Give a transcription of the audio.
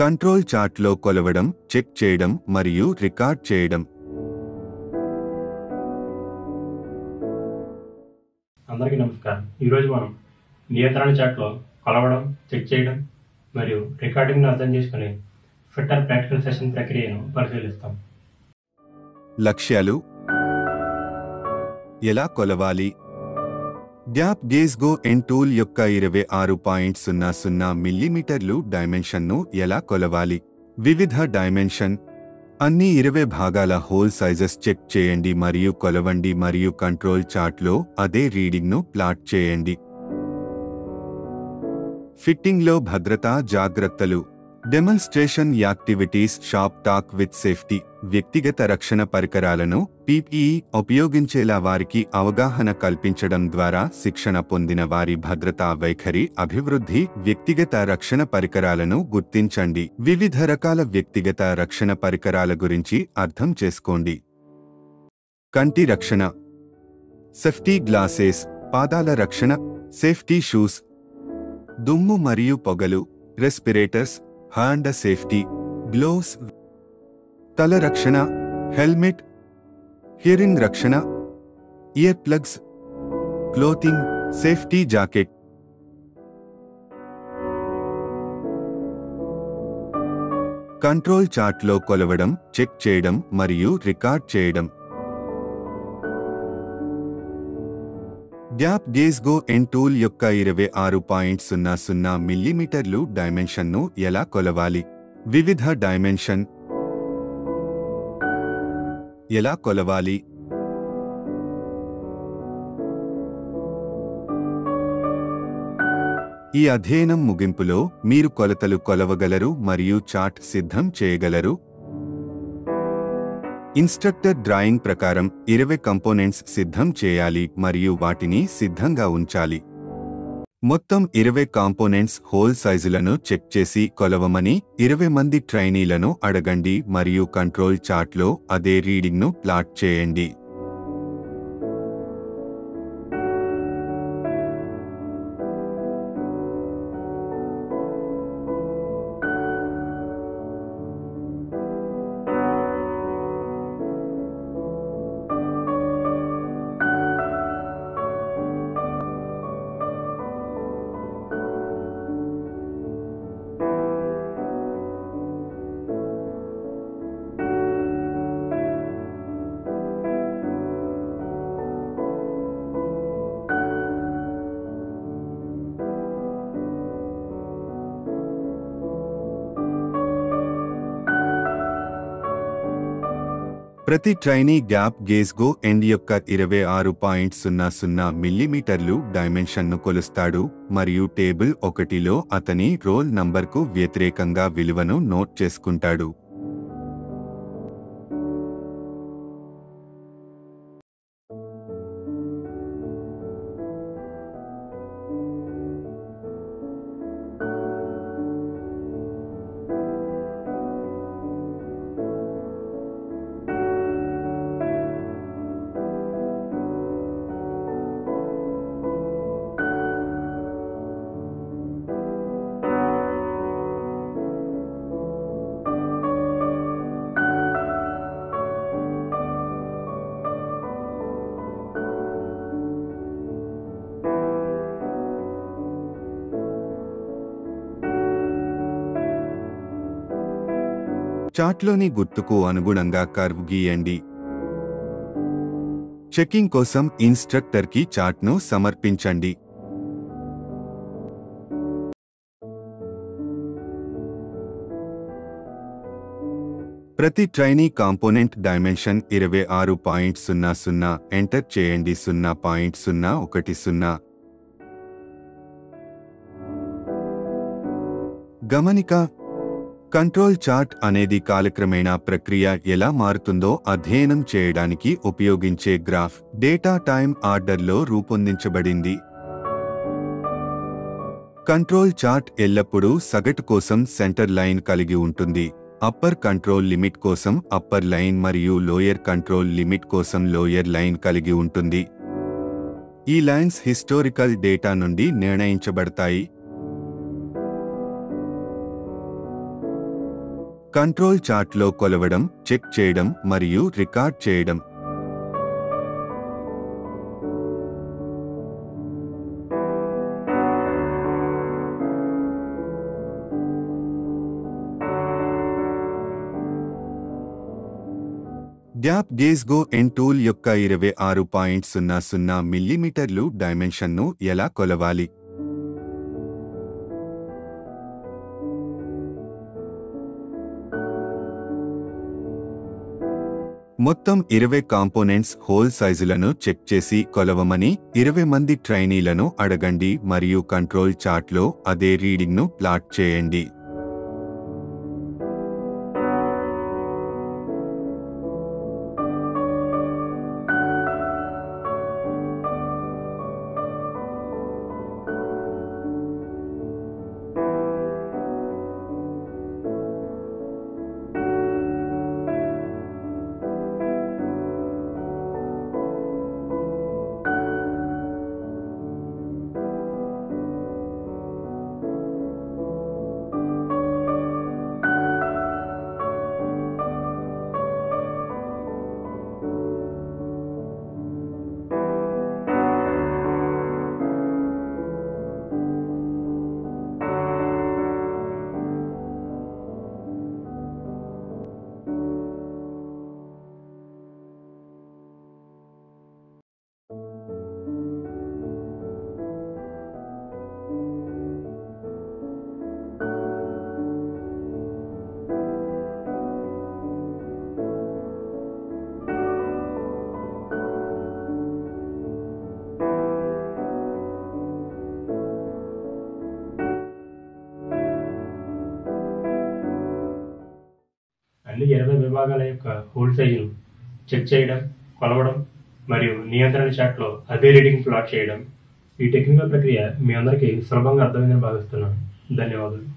Control చార్ట్లో కొలవడం, check చేయడం మరియు రికార్డ్ చేయడం. అందరికీ నమస్కారం. ఈరోజు మనం నియంత్రణ చార్ట్లో కొలవడం, చెక్ చేయడం మరియు రికార్డింగ్ను అర్థం చేసుకుని ఫిట్టర్ ప్రాక్టికల్ సెషన్ ప్రక్రియను పరిశీలిస్తాం. లక్ష్యాలు: ఎలా కొలవాలి? గ్యాప్ గేజ్ గో ఎన్ టూల్ యొక్క 26.00 మిల్లీమీటర్లు డైమెన్షన్ను ఎలా కొలవాలి? వివిధ డైమెన్షన్ అన్ని 20 భాగాల హోల్ సైజెస్ చెక్ చేయండి మరియు కొలవండి మరియు కంట్రోల్ చార్ట్లో అదే రీడింగ్ను ప్లాట్ చేయండి. ఫిట్టింగ్లో భద్రతా జాగ్రత్తలు. Demonstration activities. Shop talk with safety. వ్యక్తిగత రక్షణ పరికరాలను PPE ఉపయోగించేలా వారికి అవగాహన కల్పించడం ద్వారా శిక్షణ పొందిన వారి భద్రతా వైఖరి అభివృద్ధి. వ్యక్తిగత రక్షణ పరికరాలను గుర్తించండి. వివిధ రకాల వ్యక్తిగత రక్షణ పరికరాల గురించి అర్థం చేసుకోండి. కంటి రక్షణ. Safety glasses. పాదాల రక్షణ. Safety shoes. దుమ్ము మరియు పొగలు. రెస్పిరేటర్స్. Hand safety gloves. తల రక్షణ. హెల్మెట్. హియరింగ్ రక్షణ. Ear plugs. Clothing. Safety jacket. Control చార్ట్లో కొలవడం, చెక్ చేయడం మరియు రికార్డ్ చేయడం. గ్యాప్ గేజ్ గో ఎన్ టూల్ యొక్క 26.00 మిల్లీమీటర్లు డైమెన్షన్ను ఎలా కొలవాలి? వివిధ డైమెన్షన్ ఎలా కొలవాలి? ఈ అధ్యయనం ముగింపులో మీరు కొలతలు కొలవగలరు మరియు చార్ట్ సిద్ధం చేయగలరు. ఇన్స్ట్రక్టర్ డ్రాయింగ్ ప్రకారం 20 కంపోనెంట్స్ సిద్ధం చేయాలి మరియు వాటిని సిద్ధంగా ఉంచాలి. మొత్తం 20 కాంపోనెంట్స్ హోల్ సైజులను చెక్ చేసి కొలవమని 20 మంది ట్రైనీలను అడగండి మరియు కంట్రోల్ చార్ట్లో అదే రీడింగ్ను ప్లాట్ చేయండి. ప్రతి trainee gap gauge go end యొక్క 26.00 మిల్లీమీటర్లు డైమెన్షన్ను కొలుస్తాడు మరియు టేబుల్ 1లో అతని రోల్ నంబర్కు వ్యతిరేకంగా విలువను నోట్ చేసుకుంటాడు. చార్ట్లోని గుర్తుకు అనుగుణంగా కర్వ్ గీయండి. చెకింగ్ కోసం ఇన్స్ట్రక్టర్కి చార్ట్ను సమర్పించండి. ప్రతి ట్రైనీ కాంపోనెంట్ డైమెన్షన్ 26.00 ఎంటర్ చేయండి. 0.010. గమనిక: కంట్రోల్ చార్ట్ అనేది కాలక్రమేణా ప్రక్రియ ఎలా మారుతుందో అధ్యయనం చేయడానికి ఉపయోగించే గ్రాఫ్. డేటా టైమ్ ఆర్డర్లో రూపొందించబడింది. కంట్రోల్ చార్ట్ ఎల్లప్పుడూ సగటు కోసం సెంటర్ లైన్ కలిగి ఉంటుంది. అప్పర్ కంట్రోల్ లిమిట్ కోసం అప్పర్ లైన్ మరియు లోయర్ కంట్రోల్ లిమిట్ కోసం లోయర్ లైన్ కలిగి ఉంటుంది. ఈ లైన్స్ హిస్టారికల్ డేటా నుండి నిర్ణయించబడతాయి. కంట్రోల్ చార్ట్లో కొలవడం, చెక్ చేయడం మరియు రికార్డ్ చేయడం. డ్యాప్ గేజ్ గో ఎన్ టూల్ యొక్క 26.00 మిల్లీమీటర్లు డైమెన్షన్ను ఎలా కొలవాలి? మొత్తం 20 కాంపోనెంట్స్ హోల్ సైజులను చెక్ చేసి కొలవమని 20 మంది ట్రైనీలను అడగండి మరియు కంట్రోల్ చార్ట్లో అదే రీడింగ్ను ప్లాట్ చేయండి. అన్ని 20 విభాగాల యొక్క హోల్ సైజును చెక్ చేయడం, కొలవడం మరియు నియంత్రణ చార్ట్లో అదే రీడింగ్ ప్లాట్ చేయడం. ఈ టెక్నికల్ ప్రక్రియ మీ అందరికీ సులభంగా అర్థమైందని భావిస్తున్నాను. ధన్యవాదాలు.